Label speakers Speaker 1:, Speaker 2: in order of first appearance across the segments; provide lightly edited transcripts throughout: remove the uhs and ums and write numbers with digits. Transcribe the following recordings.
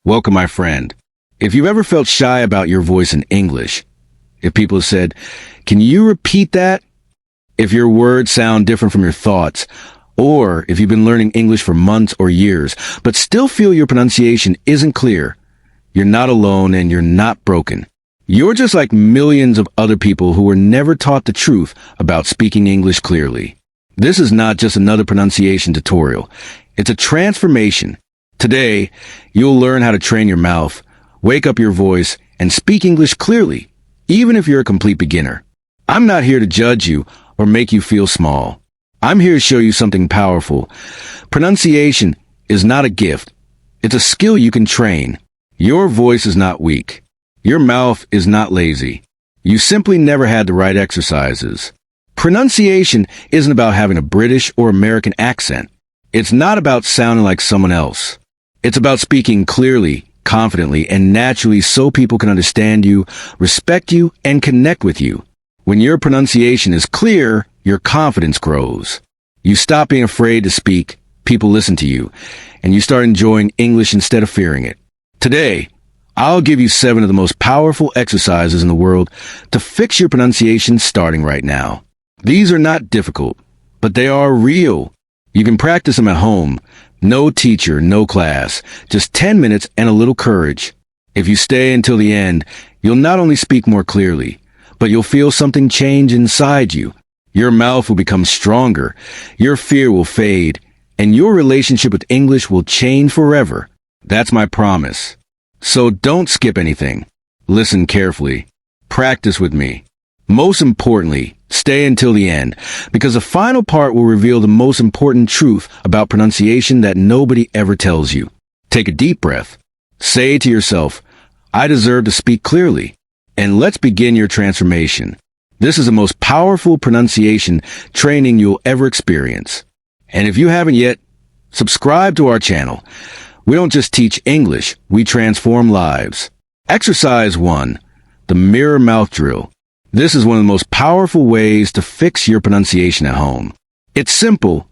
Speaker 1: Welcome, my friend. If you've ever felt shy about your voice in English, if people have said, "Can you repeat that?" If your words sound different from your thoughts, or if you've been learning English for months or years, but still feel your pronunciation isn't clear, you're not alone and you're not broken. You're just like millions of other people who were never taught the truth about speaking English clearly. This is not just another pronunciation tutorial. It's a transformation. Today, you'll learn how to train your mouth, wake up your voice, and speak English clearly, even if you're a complete beginner. I'm not here to judge you or make you feel small. I'm here to show you something powerful. Pronunciation is not a gift. It's a skill you can train. Your voice is not weak. Your mouth is not lazy. You simply never had the right exercises. Pronunciation isn't about having a British or American accent. It's not about sounding like someone else. It's about speaking clearly, confidently, and naturally so people can understand you, respect you, and connect with you. When your pronunciation is clear, your confidence grows. You stop being afraid to speak, people listen to you, and you start enjoying English instead of fearing it. Today, I'll give you 7 of the most powerful exercises in the world to fix your pronunciation starting right now. These are not difficult, but they are real. You can practice them at home. No teacher, no class, just 10 minutes and a little courage. If you stay until the end, you'll not only speak more clearly, but you'll feel something change inside you. Your mouth will become stronger, your fear will fade, and your relationship with English will change forever. That's my promise. So don't skip anything. Listen carefully. Practice with me. Most importantly, stay until the end, because the final part will reveal the most important truth about pronunciation that nobody ever tells you. Take a deep breath. Say to yourself, "I deserve to speak clearly." And let's begin your transformation. This is the most powerful pronunciation training you'll ever experience. And if you haven't yet, subscribe to our channel. We don't just teach English, we transform lives. Exercise 1. The mirror mouth drill. This is one of the most powerful ways to fix your pronunciation at home. It's simple.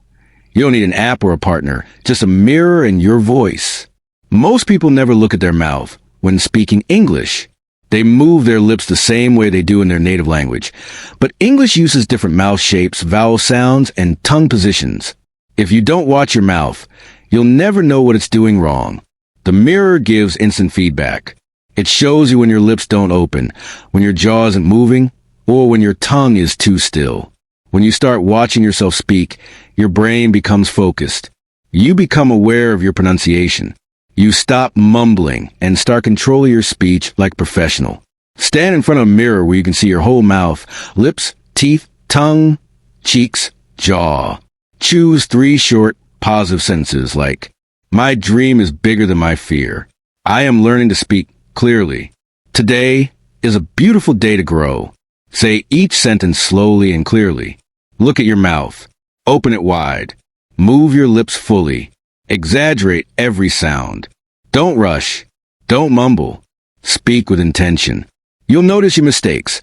Speaker 1: You don't need an app or a partner, just a mirror and your voice. Most people never look at their mouth when speaking English. They move their lips the same way they do in their native language. But English uses different mouth shapes, vowel sounds, and tongue positions. If you don't watch your mouth, you'll never know what it's doing wrong. The mirror gives instant feedback. It shows you when your lips don't open, when your jaw isn't moving, or when your tongue is too still. When you start watching yourself speak, your brain becomes focused. You become aware of your pronunciation. You stop mumbling and start controlling your speech like a professional. Stand in front of a mirror where you can see your whole mouth, lips, teeth, tongue, cheeks, jaw. Choose 3 short, positive sentences like, "My dream is bigger than my fear. I am learning to speak clearly. Today is a beautiful day to grow." Say each sentence slowly and clearly. Look at your mouth. Open it wide. Move your lips fully. Exaggerate every sound. Don't rush. Don't mumble. Speak with intention. You'll notice your mistakes.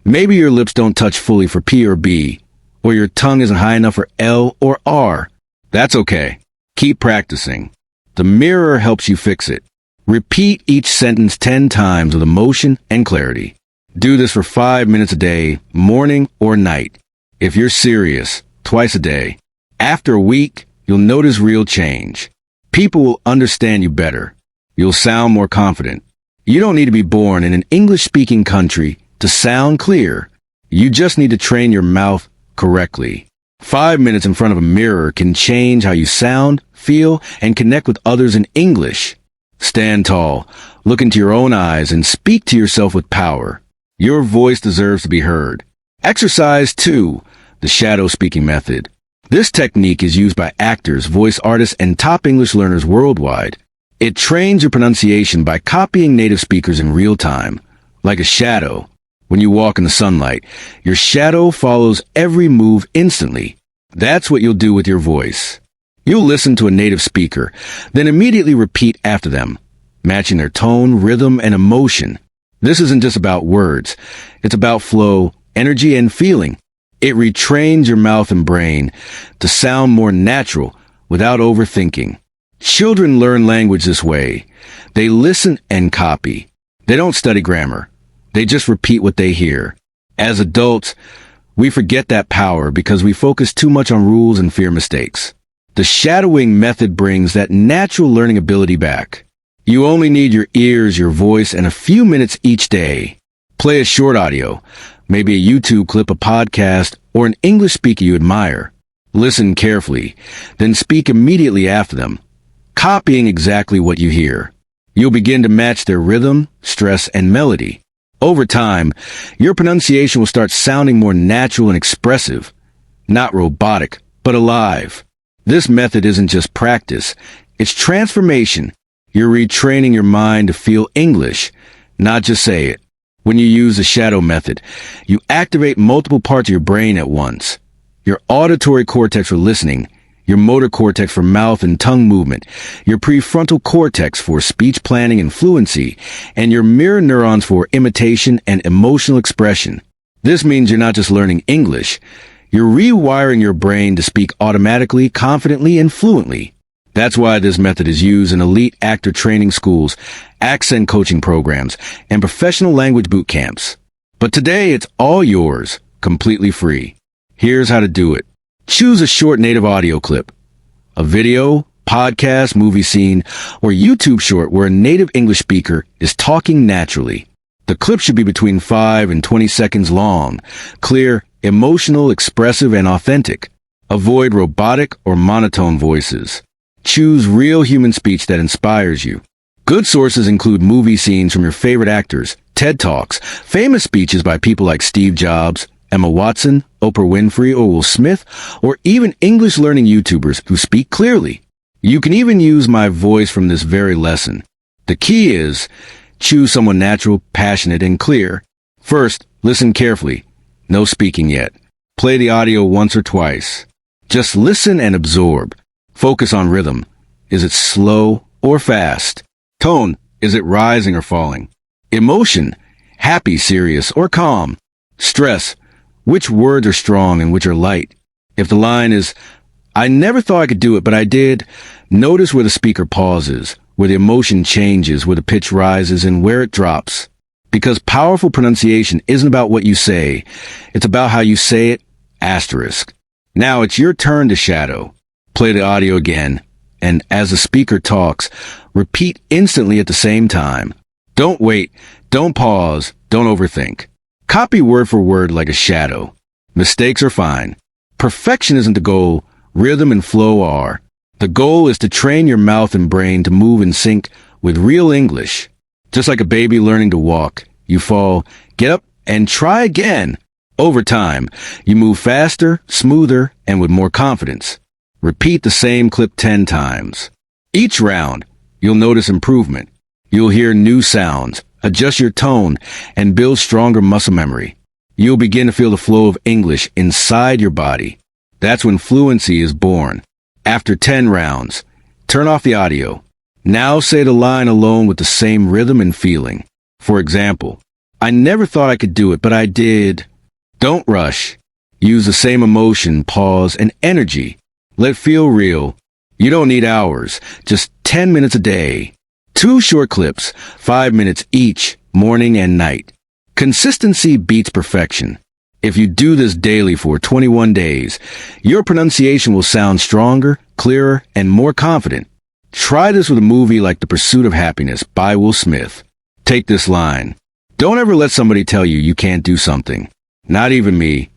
Speaker 1: Maybe your lips don't touch fully for P or B, or your tongue isn't high enough for L or R. That's okay. Keep practicing. The mirror helps you fix it. Repeat each sentence 10 times with emotion and clarity. Do this for 5 minutes a day, morning or night. If you're serious, twice a day. After a week, you'll notice real change. People will understand you better. You'll sound more confident. You don't need to be born in an English-speaking country to sound clear. You just need to train your mouth correctly. 5 minutes in front of a mirror can change how you sound, feel, and connect with others in English. Stand tall, look into your own eyes, and speak to yourself with power. Your voice deserves to be heard. Exercise 2. The shadow speaking method. This technique is used by actors, voice artists, and top English learners worldwide. It trains your pronunciation by copying native speakers in real time, like a shadow. When you walk in the sunlight, your shadow follows every move instantly. That's what you'll do with your voice. You'll listen to a native speaker, then immediately repeat after them, matching their tone, rhythm, and emotion. This isn't just about words. It's about flow, energy, and feeling. It retrains your mouth and brain to sound more natural without overthinking. Children learn language this way. They listen and copy. They don't study grammar. They just repeat what they hear. As adults, we forget that power because we focus too much on rules and fear mistakes. The shadowing method brings that natural learning ability back. You only need your ears, your voice, and a few minutes each day. Play a short audio, maybe a YouTube clip, a podcast, or an English speaker you admire. Listen carefully, then speak immediately after them, copying exactly what you hear. You'll begin to match their rhythm, stress, and melody. Over time, your pronunciation will start sounding more natural and expressive, not robotic, but alive. This method isn't just practice, it's transformation. You're retraining your mind to feel English, not just say it. When you use the shadow method, you activate multiple parts of your brain at once. Your auditory cortex for listening, your motor cortex for mouth and tongue movement, your prefrontal cortex for speech planning and fluency, and your mirror neurons for imitation and emotional expression. This means you're not just learning English, you're rewiring your brain to speak automatically, confidently, and fluently. That's why this method is used in elite actor training schools, accent coaching programs, and professional language boot camps. But today it's all yours, completely free. Here's how to do it. Choose a short native audio clip, a video, podcast, movie scene, or YouTube short where a native English speaker is talking naturally. The clip should be between 5 and 20 seconds long, clear, emotional, expressive, and authentic. Avoid robotic or monotone voices. Choose real human speech that inspires you. Good sources include movie scenes from your favorite actors, TED Talks, famous speeches by people like Steve Jobs, Emma Watson, Oprah Winfrey, or Will Smith, or even English learning YouTubers who speak clearly. You can even use my voice from this very lesson. The key is, choose someone natural, passionate, and clear. First, listen carefully. No speaking yet. Play the audio once or twice. Just listen and absorb. Focus on rhythm. Is it slow or fast? Tone. Is it rising or falling? Emotion. Happy, serious, or calm? Stress. Which words are strong and which are light? If the line is, I never thought I could do it, but I did, notice where the speaker pauses, where the emotion changes, where the pitch rises, and where it drops. Because powerful pronunciation isn't about what you say, it's about how you say it, asterisk. Now it's your turn to shadow. Play the audio again, and as the speaker talks, repeat instantly at the same time. Don't wait, don't pause, don't overthink. Copy word for word like a shadow. Mistakes are fine. Perfection isn't the goal, rhythm and flow are. The goal is to train your mouth and brain to move in sync with real English. Just like a baby learning to walk, you fall, get up, and try again. Over time, you move faster, smoother, and with more confidence. Repeat the same clip 10 times. Each round, you'll notice improvement. You'll hear new sounds, adjust your tone, and build stronger muscle memory. You'll begin to feel the flow of English inside your body. That's when fluency is born. After 10 rounds, turn off the audio. Now say the line alone with the same rhythm and feeling. For example, I never thought I could do it, but I did. Don't rush. Use the same emotion, pause, and energy. Let it feel real. You don't need hours, just 10 minutes a day. 2 short clips, 5 minutes each, morning and night. Consistency beats perfection. If you do this daily for 21 days, your pronunciation will sound stronger, clearer, and more confident. Try this with a movie like The Pursuit of Happiness by Will Smith. Take this line. Don't ever let somebody tell you you can't do something. Not even me.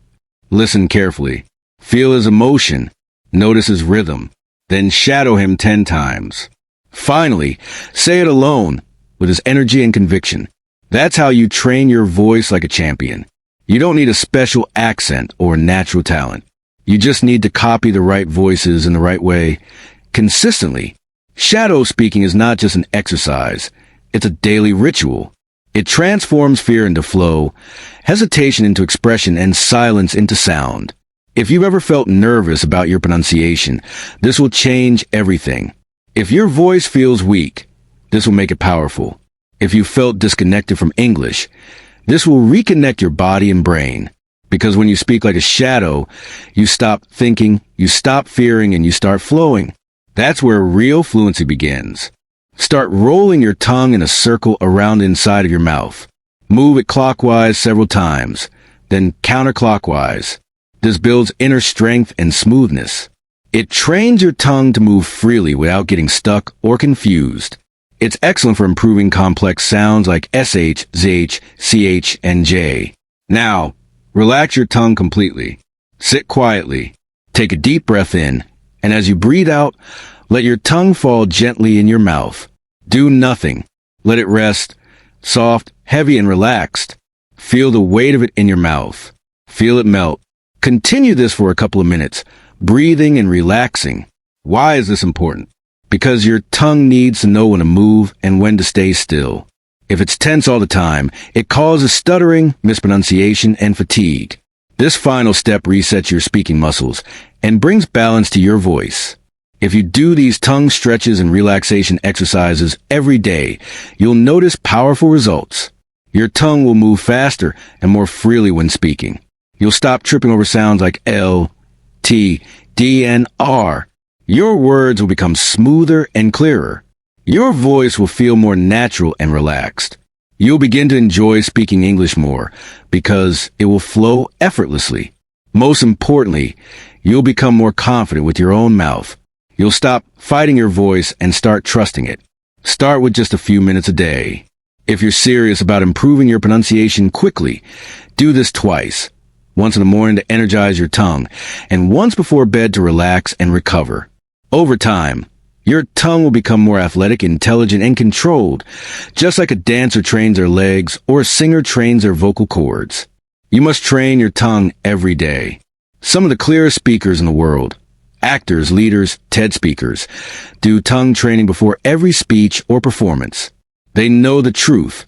Speaker 1: Listen carefully. Feel his emotion. Notice his rhythm. Then shadow him 10 times. Finally, say it alone with his energy and conviction. That's how you train your voice like a champion. You don't need a special accent or natural talent. You just need to copy the right voices in the right way, consistently. Shadow speaking is not just an exercise. It's a daily ritual. It transforms fear into flow, hesitation into expression, and silence into sound. If you've ever felt nervous about your pronunciation, this will change everything. If your voice feels weak, this will make it powerful. If you felt disconnected from English, this will reconnect your body and brain. Because when you speak like a shadow, you stop thinking, you stop fearing, and you start flowing. That's where real fluency begins. Start rolling your tongue in a circle around the inside of your mouth. Move it clockwise several times, then counterclockwise. This builds inner strength and smoothness. It trains your tongue to move freely without getting stuck or confused. It's excellent for improving complex sounds like SH, ZH, CH, and J. Now, relax your tongue completely. Sit quietly. Take a deep breath in, and as you breathe out, let your tongue fall gently in your mouth. Do nothing. Let it rest, soft, heavy, and relaxed. Feel the weight of it in your mouth. Feel it melt. Continue this for a couple of minutes, breathing and relaxing. Why is this important? Because your tongue needs to know when to move and when to stay still. If it's tense all the time, it causes stuttering, mispronunciation, and fatigue. This final step resets your speaking muscles and brings balance to your voice. If you do these tongue stretches and relaxation exercises every day, you'll notice powerful results. Your tongue will move faster and more freely when speaking. You'll stop tripping over sounds like L, T, D, and R. Your words will become smoother and clearer. Your voice will feel more natural and relaxed. You'll begin to enjoy speaking English more because it will flow effortlessly. Most importantly, you'll become more confident with your own mouth. You'll stop fighting your voice and start trusting it. Start with just a few minutes a day. If you're serious about improving your pronunciation quickly, do this twice. Once in the morning to energize your tongue, and once before bed to relax and recover. Over time, your tongue will become more athletic, intelligent, and controlled, just like a dancer trains their legs or a singer trains their vocal cords. You must train your tongue every day. Some of the clearest speakers in the world, actors, leaders, TED speakers, do tongue training before every speech or performance. They know the truth.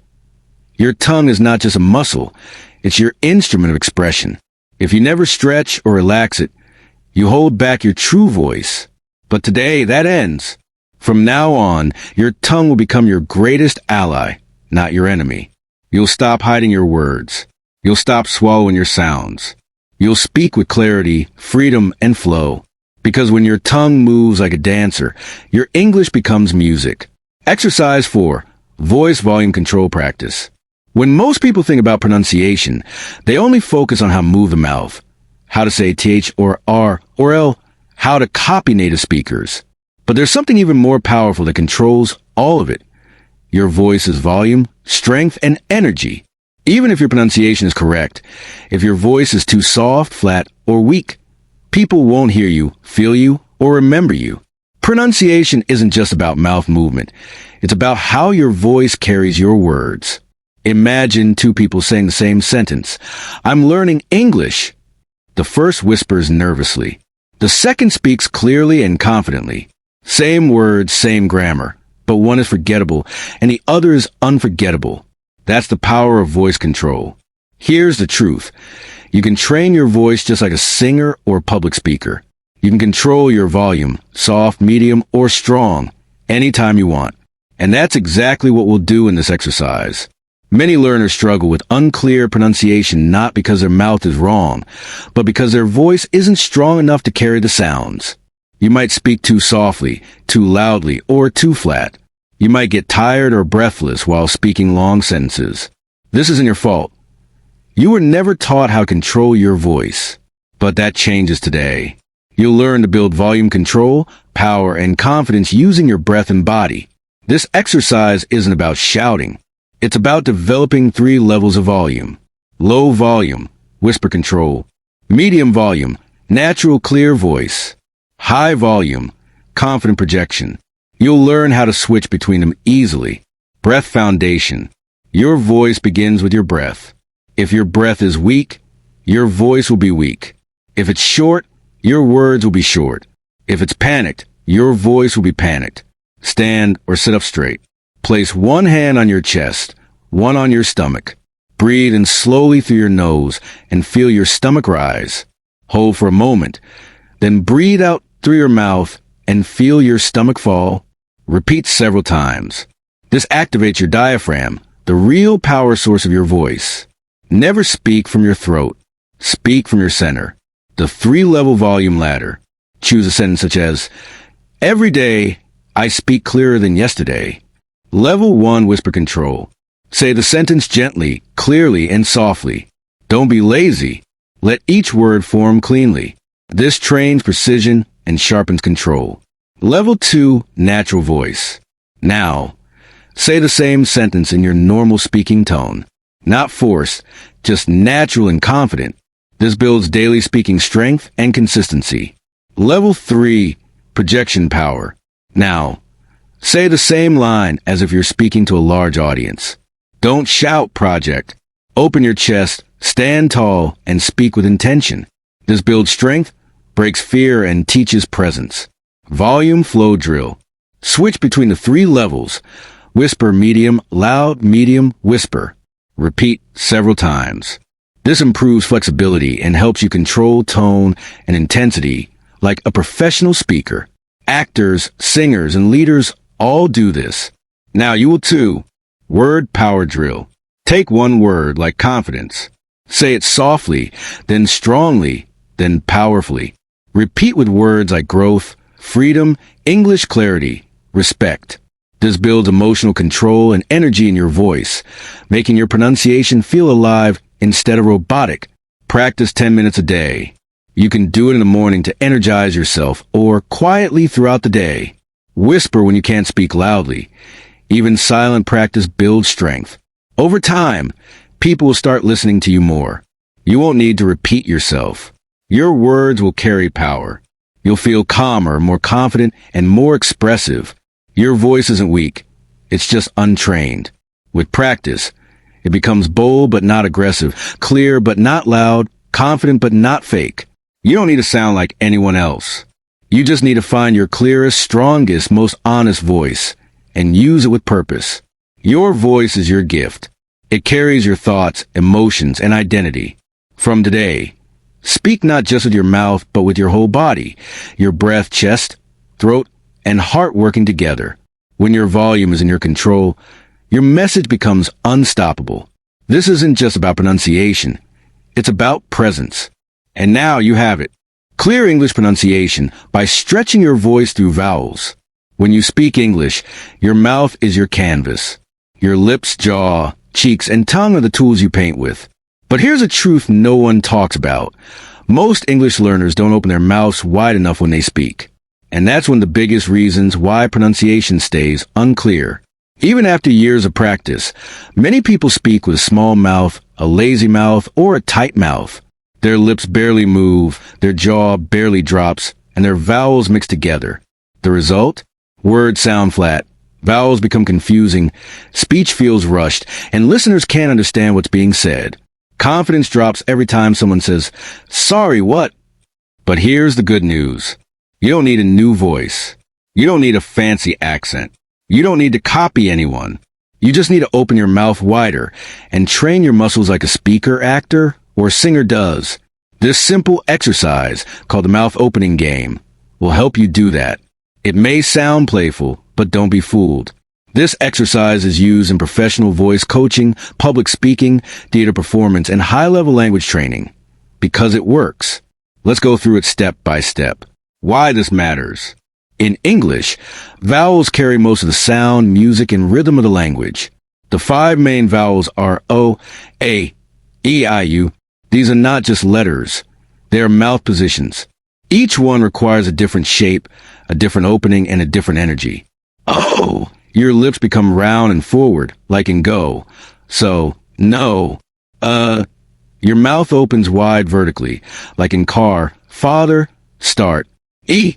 Speaker 1: Your tongue is not just a muscle, it's your instrument of expression. If you never stretch or relax it, you hold back your true voice. But today, that ends. From now on, your tongue will become your greatest ally, not your enemy. You'll stop hiding your words. You'll stop swallowing your sounds. You'll speak with clarity, freedom, and flow. Because when your tongue moves like a dancer, your English becomes music. Exercise 4. Voice volume control practice. When most people think about pronunciation, they only focus on how to move the mouth, how to say TH or R or L, how to copy native speakers. But there's something even more powerful that controls all of it. Your voice's volume, strength, and energy. Even if your pronunciation is correct, if your voice is too soft, flat, or weak, people won't hear you, feel you, or remember you. Pronunciation isn't just about mouth movement. It's about how your voice carries your words. Imagine two people saying the same sentence. I'm learning English. The first whispers nervously. The second speaks clearly and confidently. Same words, same grammar, but one is forgettable and the other is unforgettable. That's the power of voice control. Here's the truth. You can train your voice just like a singer or public speaker. You can control your volume, soft, medium, or strong, anytime you want. And that's exactly what we'll do in this exercise. Many learners struggle with unclear pronunciation not because their mouth is wrong, but because their voice isn't strong enough to carry the sounds. You might speak too softly, too loudly, or too flat. You might get tired or breathless while speaking long sentences. This isn't your fault. You were never taught how to control your voice. But that changes today. You'll learn to build volume control, power, and confidence using your breath and body. This exercise isn't about shouting. It's about developing 3 levels of volume. Low volume, whisper control. Medium volume, natural clear voice. High volume, confident projection. You'll learn how to switch between them easily. Breath foundation. Your voice begins with your breath. If your breath is weak, your voice will be weak. If it's short, your words will be short. If it's panicked, your voice will be panicked. Stand or sit up straight. Place one hand on your chest, one on your stomach. Breathe in slowly through your nose and feel your stomach rise. Hold for a moment, then breathe out through your mouth and feel your stomach fall. Repeat several times. This activates your diaphragm, the real power source of your voice. Never speak from your throat. Speak from your center. The 3-level volume ladder. Choose a sentence such as, Every day, I speak clearer than yesterday. Level 1 Whisper Control. Say the sentence gently, clearly, and softly. Don't be lazy. Let each word form cleanly. This trains precision and sharpens control. Level 2 Natural Voice. Now, say the same sentence in your normal speaking tone. Not forced, just natural and confident. This builds daily speaking strength and consistency. Level 3 Projection Power. Now, say the same line as if you're speaking to a large audience. Don't shout, project. Open your chest, stand tall, and speak with intention. This builds strength, breaks fear, and teaches presence. Volume Flow Drill. Switch between the 3 levels. Whisper medium, loud, medium, whisper. Repeat several times. This improves flexibility and helps you control tone and intensity like a professional speaker. Actors, singers, and leaders all do this. Now you will too. Word Power Drill. Take one word like confidence. Say it softly, then strongly, then powerfully. Repeat with words like growth, freedom, English clarity, respect. This builds emotional control and energy in your voice, making your pronunciation feel alive instead of robotic. Practice 10 minutes a day. You can do it in the morning to energize yourself or quietly throughout the day. Whisper when you can't speak loudly. Even silent practice builds strength. Over time, people will start listening to you more. You won't need to repeat yourself. Your words will carry power. You'll feel calmer, more confident, and more expressive. Your voice isn't weak. It's just untrained. With practice, it becomes bold but not aggressive, clear but not loud, confident but not fake. You don't need to sound like anyone else. You just need to find your clearest, strongest, most honest voice and use it with purpose. Your voice is your gift. It carries your thoughts, emotions, and identity. From today, speak not just with your mouth, but with your whole body, your breath, chest, throat, and heart working together. When your volume is in your control, your message becomes unstoppable. This isn't just about pronunciation. It's about presence. And now you have it. Clear English pronunciation by stretching your voice through vowels. When you speak English, your mouth is your canvas. Your lips, jaw, cheeks, and tongue are the tools you paint with. But here's a truth no one talks about. Most English learners don't open their mouths wide enough when they speak. And that's one of the biggest reasons why pronunciation stays unclear. Even after years of practice, many people speak with a small mouth, a lazy mouth, or a tight mouth. Their lips barely move, their jaw barely drops, and their vowels mix together. The result? Words sound flat, vowels become confusing, speech feels rushed, and listeners can't understand what's being said. Confidence drops every time someone says, "Sorry, what?" But here's the good news. You don't need a new voice. You don't need a fancy accent. You don't need to copy anyone. You just need to open your mouth wider and train your muscles like a speaker, actor, or singer does. This simple exercise, called the mouth opening game, will help you do that. It may sound playful, but don't be fooled. This exercise is used in professional voice coaching, public speaking, theater performance, and high-level language training. Because it works. Let's go through it step by step. Why this matters. In English, vowels carry most of the sound, music, and rhythm of the language. The 5 main vowels are O, A, E, I, U. These are not just letters. They are mouth positions. Each one requires a different shape, a different opening, and a different energy. Oh, your lips become round and forward, like in go. So, no. Your mouth opens wide vertically, like in car, father, start. E,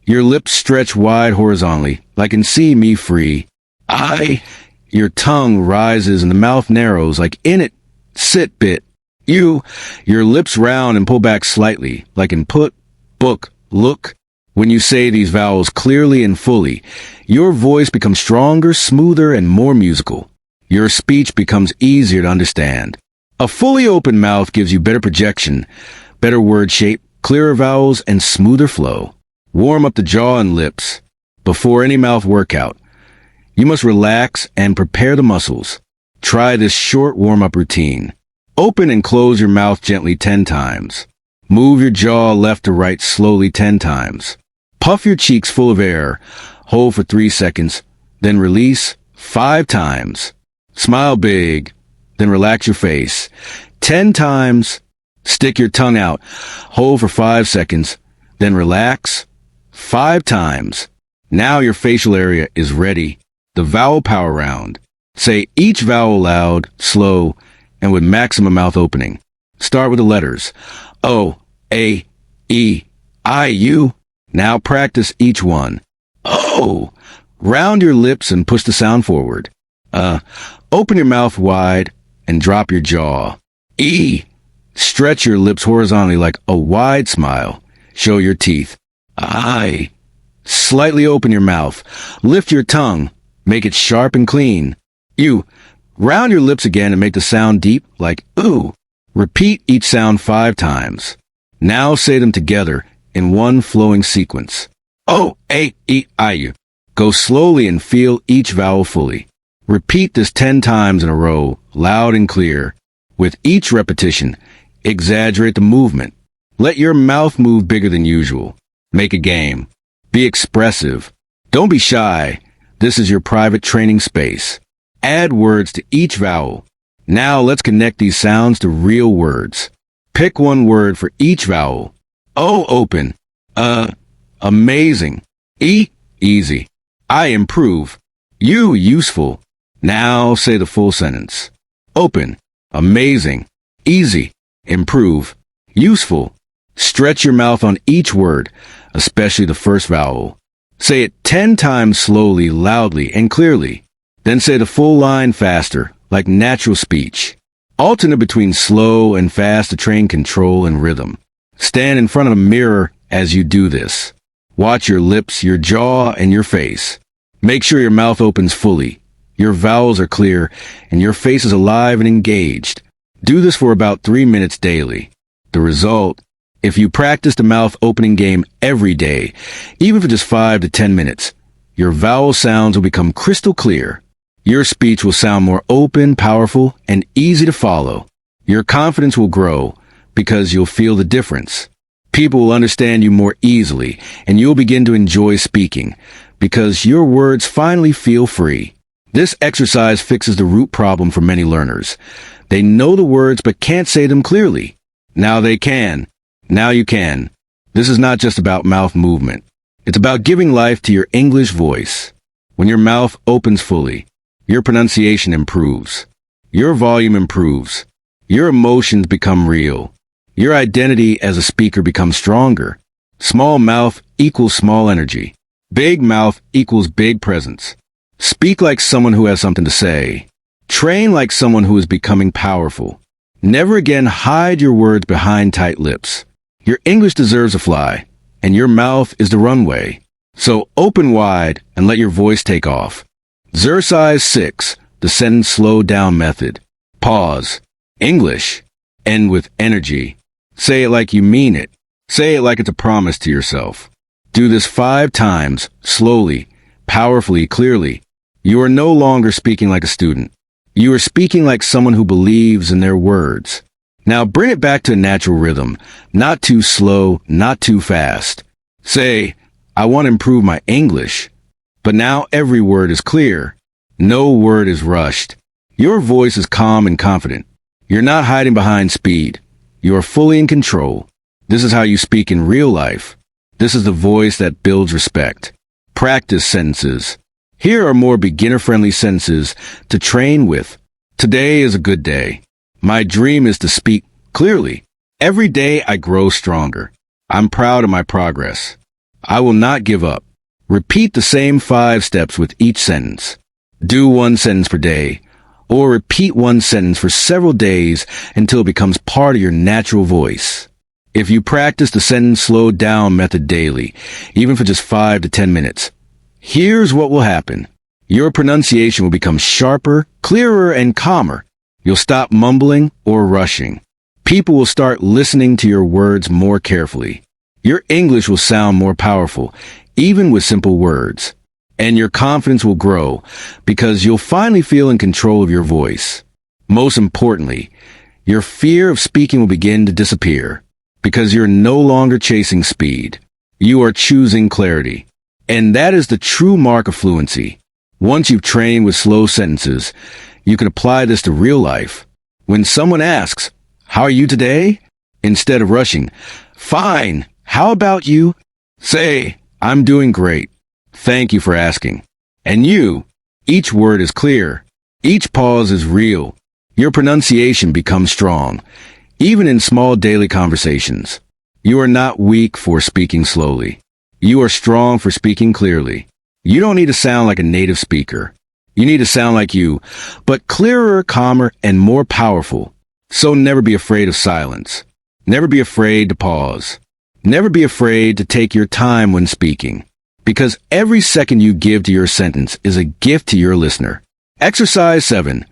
Speaker 1: your lips stretch wide horizontally, like in see me free. I, your tongue rises and the mouth narrows, like in it, sit bit. You, your lips round and pull back slightly, like in put, book, look. When you say these vowels clearly and fully, your voice becomes stronger, smoother, and more musical. Your speech becomes easier to understand. A fully open mouth gives you better projection, better word shape, clearer vowels, and smoother flow. Warm up the jaw and lips. Before any mouth workout, you must relax and prepare the muscles. Try this short warm-up routine. Open and close your mouth gently 10 times. Move your jaw left to right slowly 10 times. Puff your cheeks full of air. Hold for 3 seconds, then release 5 times. Smile big, then relax your face. 10 times. Stick your tongue out. Hold for 5 seconds, then relax 5 times. Now your facial area is ready. The vowel power round. Say each vowel loud, slow, and with maximum mouth opening. Start with the letters. O, A, E, I, U. Now practice each one. O. Round your lips and push the sound forward. Open your mouth wide and drop your jaw. E. Stretch your lips horizontally like a wide smile. Show your teeth. I. Slightly open your mouth. Lift your tongue. Make it sharp and clean. U. Round your lips again and make the sound deep like ooh. Repeat each sound 5 times. Now say them together in one flowing sequence. O, A, E, I, U. Go slowly and feel each vowel fully. Repeat this 10 times in a row, loud and clear. With each repetition, exaggerate the movement. Let your mouth move bigger than usual. Make a game. Be expressive. Don't be shy. This is your private training space. Add words to each vowel. Now let's connect these sounds to real words. Pick one word for each vowel. O, open. Amazing. E, easy. I, improve. U, useful. Now say the full sentence. Open. Amazing. Easy. Improve. Useful. Stretch your mouth on each word, especially the first vowel. Say it 10 times slowly, loudly, and clearly. Then say the full line faster, like natural speech. Alternate between slow and fast to train control and rhythm. Stand in front of a mirror as you do this. Watch your lips, your jaw, and your face. Make sure your mouth opens fully, your vowels are clear, and your face is alive and engaged. Do this for about 3 minutes daily. The result: if you practice the mouth opening game every day, even for just 5 to 10 minutes, your vowel sounds will become crystal clear. Your speech will sound more open, powerful, and easy to follow. Your confidence will grow because you'll feel the difference. People will understand you more easily, and you'll begin to enjoy speaking because your words finally feel free. This exercise fixes the root problem for many learners. They know the words but can't say them clearly. Now they can. Now you can. This is not just about mouth movement. It's about giving life to your English voice. When your mouth opens fully, your pronunciation improves. Your volume improves. Your emotions become real. Your identity as a speaker becomes stronger. Small mouth equals small energy. Big mouth equals big presence. Speak like someone who has something to say. Train like someone who is becoming powerful. Never again hide your words behind tight lips. Your English deserves a fly, and your mouth is the runway. So open wide and let your voice take off. Exercise 6, the sentence slow down method. Pause. English. End with energy. Say it like you mean it. Say it like it's a promise to yourself. Do this 5 times, slowly, powerfully, clearly. You are no longer speaking like a student. You are speaking like someone who believes in their words. Now bring it back to a natural rhythm, not too slow, not too fast. Say, I want to improve my English. But now every word is clear. No word is rushed. Your voice is calm and confident. You're not hiding behind speed. You are fully in control. This is how you speak in real life. This is the voice that builds respect. Practice sentences. Here are more beginner-friendly sentences to train with. Today is a good day. My dream is to speak clearly. Every day I grow stronger. I'm proud of my progress. I will not give up. Repeat the same 5 steps with each sentence. Do 1 sentence per day, or repeat 1 sentence for several days until it becomes part of your natural voice. If you practice the sentence slow down method daily, even for just 5 to 10 minutes, here's what will happen. Your pronunciation will become sharper, clearer, and calmer. You'll stop mumbling or rushing. People will start listening to your words more carefully. Your English will sound more powerful, even with simple words. And your confidence will grow because you'll finally feel in control of your voice. Most importantly, your fear of speaking will begin to disappear because you're no longer chasing speed. You are choosing clarity. And that is the true mark of fluency. Once you've trained with slow sentences, you can apply this to real life. When someone asks, "How are you today?" Instead of rushing, "Fine, how about you?" Say, "I'm doing great. Thank you for asking." And you, each word is clear. Each pause is real. Your pronunciation becomes strong, even in small daily conversations. You are not weak for speaking slowly. You are strong for speaking clearly. You don't need to sound like a native speaker. You need to sound like you, but clearer, calmer, and more powerful. So never be afraid of silence. Never be afraid to pause. Never be afraid to take your time when speaking, because every second you give to your sentence is a gift to your listener. Exercise 7,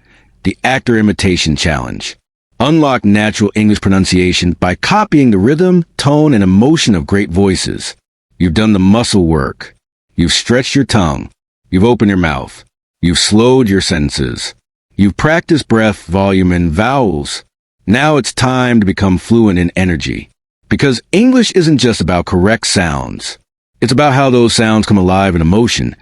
Speaker 1: the Actor Imitation Challenge. Unlock natural English pronunciation by copying the rhythm, tone, and emotion of great voices. You've done the muscle work. You've stretched your tongue. You've opened your mouth. You've slowed your sentences. You've practiced breath, volume, and vowels. Now it's time to become fluent in energy. Because English isn't just about correct sounds. It's about how those sounds come alive in emotion.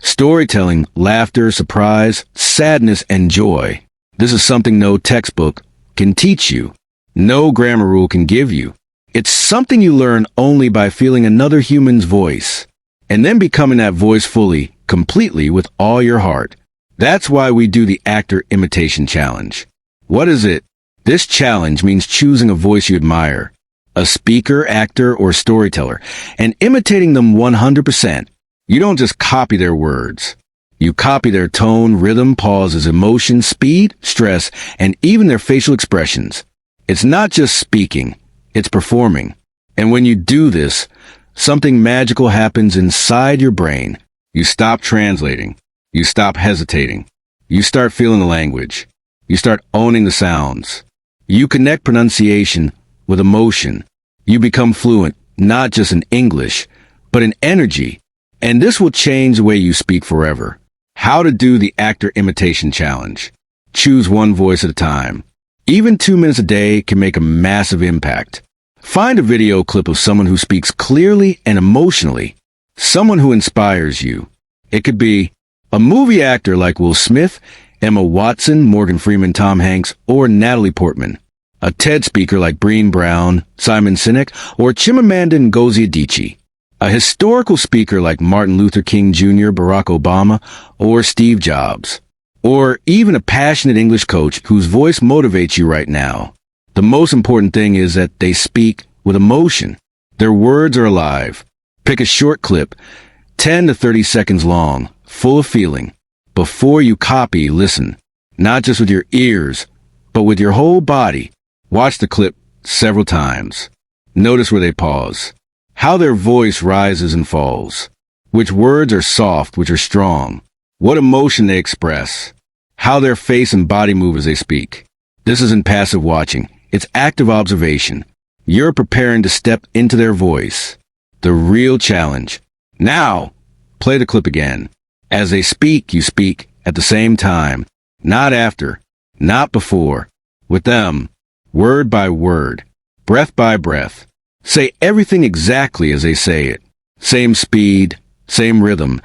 Speaker 1: Storytelling, laughter, surprise, sadness, and joy. This is something no textbook can teach you. No grammar rule can give you. It's something you learn only by feeling another human's voice, and then becoming that voice fully, completely, with all your heart. That's why we do the Actor Imitation Challenge. What is it? This challenge means choosing a voice you admire, a speaker, actor, or storyteller, and imitating them 100%. You don't just copy their words. You copy their tone, rhythm, pauses, emotion, speed, stress, and even their facial expressions. It's not just speaking, it's performing. And when you do this, something magical happens inside your brain. You stop translating. You stop hesitating. You start feeling the language. You start owning the sounds. You connect pronunciation with emotion. You become fluent, not just in English, but in energy. And this will change the way you speak forever. How to do the Actor Imitation Challenge. Choose one voice at a time. Even 2 minutes a day can make a massive impact. Find a video clip of someone who speaks clearly and emotionally. Someone who inspires you. It could be a movie actor like Will Smith, Emma Watson, Morgan Freeman, Tom Hanks, or Natalie Portman. A TED speaker like Brené Brown, Simon Sinek, or Chimamanda Ngozi Adichie. A historical speaker like Martin Luther King Jr., Barack Obama, or Steve Jobs. Or even a passionate English coach whose voice motivates you right now. The most important thing is that they speak with emotion. Their words are alive. Pick a short clip, 10 to 30 seconds long, full of feeling. Before you copy, listen. Not just with your ears, but with your whole body. Watch the clip several times. Notice where they pause. How their voice rises and falls. Which words are soft, which are strong. What emotion they express. How their face and body move as they speak. This isn't passive watching. It's active observation. You're preparing to step into their voice. The real challenge. Now, play the clip again. As they speak, you speak at the same time. Not after. Not before. With them. Word by word. Breath by breath. Say everything exactly as they say it. Same speed, same rhythm,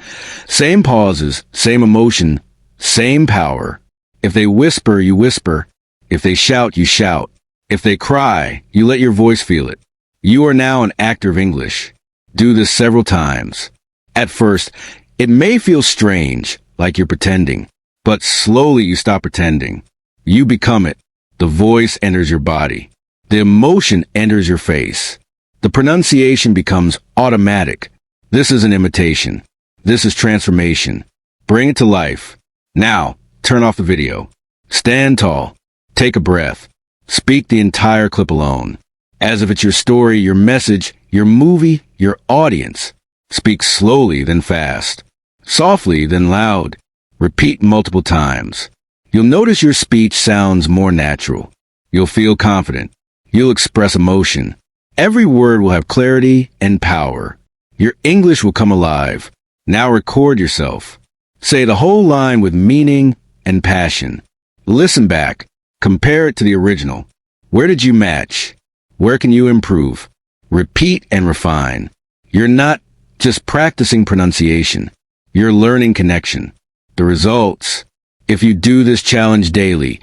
Speaker 1: same pauses, same emotion, same power. If they whisper, you whisper. If they shout, you shout. If they cry, you let your voice feel it. You are now an actor of English. Do this several times. At first, it may feel strange, like you're pretending, but slowly you stop pretending. You become it. The voice enters your body. The emotion enters your face. The pronunciation becomes automatic. This is an imitation. This is transformation. Bring it to life. Now, turn off the video. Stand tall. Take a breath. Speak the entire clip alone. As if it's your story, your message, your movie, your audience. Speak slowly, then fast. Softly, then loud. Repeat multiple times. You'll notice your speech sounds more natural. You'll feel confident. You'll express emotion. Every word will have clarity and power. Your English will come alive. Now record yourself. Say the whole line with meaning and passion. Listen back. Compare it to the original. Where did you match? Where can you improve? Repeat and refine. You're not just practicing pronunciation. You're learning connection. The results, if you do this challenge daily,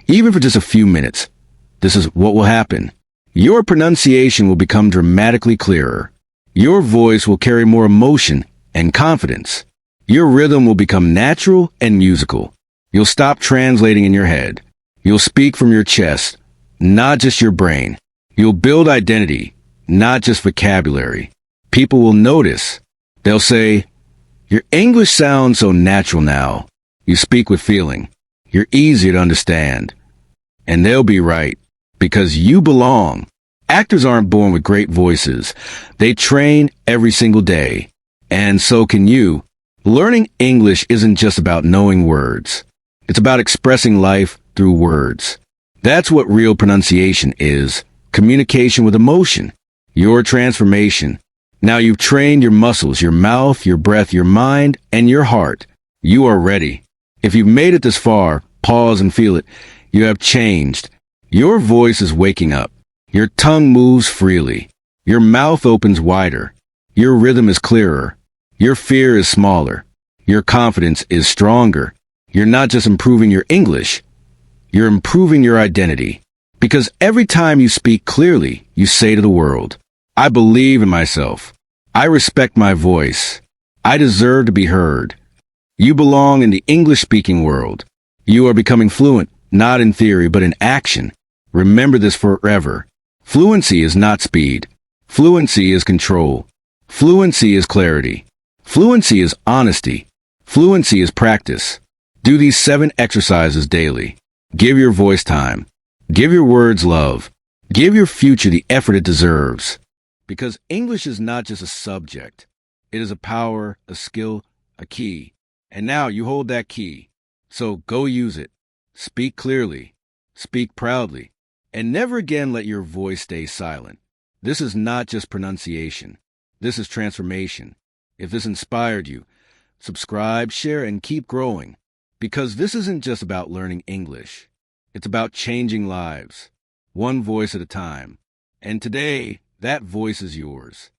Speaker 1: even for just a few minutes, this is what will happen. Your pronunciation will become dramatically clearer. Your voice will carry more emotion and confidence. Your rhythm will become natural and musical. You'll stop translating in your head. You'll speak from your chest, not just your brain. You'll build identity, not just vocabulary. People will notice. They'll say, "Your English sounds so natural now. You speak with feeling. You're easier to understand." And they'll be right, because you belong. Actors aren't born with great voices. They train every single day. And so can you. Learning English isn't just about knowing words. It's about expressing life through words. That's what real pronunciation is. Communication with emotion. Your transformation. Now you've trained your muscles, your mouth, your breath, your mind, and your heart. You are ready. If you've made it this far, pause and feel it. You have changed. Your voice is waking up. Your tongue moves freely. Your mouth opens wider. Your rhythm is clearer. Your fear is smaller. Your confidence is stronger. You're not just improving your English. You're improving your identity. Because every time you speak clearly, you say to the world, "I believe in myself. I respect my voice. I deserve to be heard." You belong in the English-speaking world. You are becoming fluent, not in theory, but in action. Remember this forever. Fluency is not speed. Fluency is control. Fluency is clarity. Fluency is honesty. Fluency is practice. Do these 7 exercises daily. Give your voice time. Give your words love. Give your future the effort it deserves. Because English is not just a subject. It is a power, a skill, a key. And now you hold that key. So go use it. Speak clearly. Speak proudly. And never again let your voice stay silent. This is not just pronunciation. This is transformation. If this inspired you, subscribe, share, and keep growing. Because this isn't just about learning English. It's about changing lives, one voice at a time. And today, that voice is yours.